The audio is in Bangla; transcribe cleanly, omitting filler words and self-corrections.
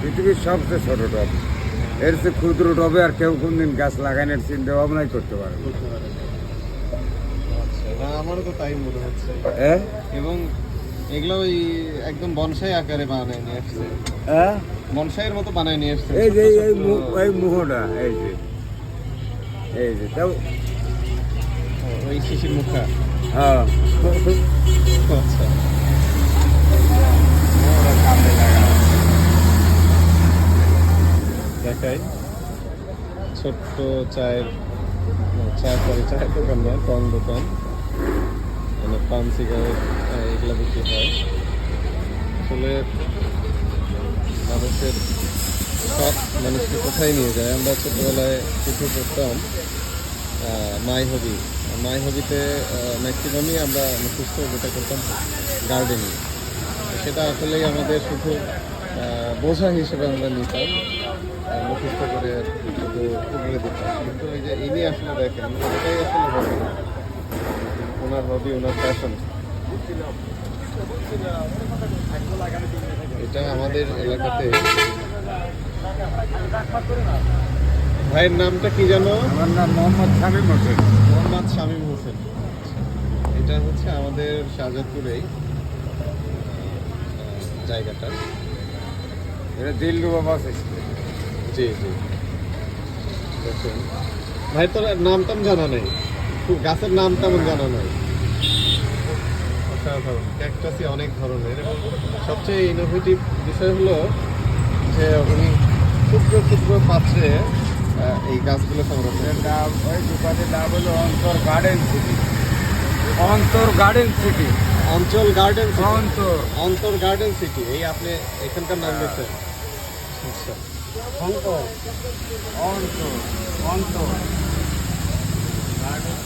পৃথিবীর সবচেয়ে ছোট টব। এর চেয়ে ক্ষুদ্র টবে আর কেউ কোনদিন গাছ লাগানোর চিন্তা ভাবনাই করতে পারবে না। আচ্ছা, না আমারও তো তাই মনে হচ্ছে। হ্যাঁ এবং এগুলো ওই একদম বনসাই আকারে বানায় নিয়ে আসছে, হ্যাঁ বনসাইয়ের মতো বানায় নিয়ে আসছে। এই যে ছোট্ট এই ছোট্ট- এই মুহটা এই যে তাও ওই শিশির মুখা। হ্যাঁ আচ্ছা, ওরা কামড়ে লাগানো। দেখাই ছোট্ট চায়ের চায়ের দোকান না, পান দোকান, মানে পান সিগারেট এগুলো বিক্রি হয়। আসলে মানুষের সব মানুষকে কোথায় নিয়ে যায়। আমরা ছোটবেলায় চিঠি পড়তাম মাই হবিতে ম্যাক্সিমামই আমরা মুখস্থ যেটা করতাম গার্ডেনিং। সেটা আসলেই আমাদের শুধু বোঝা হিসেবে আমরা নিতাম, মুখস্থ করে শুধু উগড়ে দিতাম। কিন্তু এই যে ইনি আসলে দেখেন, এটাই আসলে হবি, ওনার হবি, ওনার প্যাশন। এটা আমাদের এলাকাতে। ভাইয়ের নামটা কি জানো? আমার নাম মোহাম্মদ শামীম হোসেন। মোহাম্মদ শামীম হোসেন। এটা হচ্ছে আমাদের শাহজাদপুরেই জায়গাটা। এটা দিলরুবা বাস স্ট্যান্ড। জি জি, দেখুন ভাই, তোর নাম টাম জানা নেই, গাছের নাম তেমন জানা নাই। অসাধারণ, ক্যাকটাসই অনেক ধরনের। এবং সবচেয়ে ইনোভেটিভ বিষয় হলো যে উনি ক্ষুদ্র ক্ষুদ্র পাত্রে এই গাছগুলো সংরক্ষণ এর করেন। নাম ওই দোকানের নাম হলো অন্তর গার্ডেন সিটি। অন্তর গার্ডেন সিটি। অঞ্চল গার্ডেন সিটি। অন্তর অন্তর গার্ডেন সিটি, এই আপনি এখানকার নাম দিচ্ছেন? আচ্ছা, অন্তর অন্তর অন্তর গার্ডেন।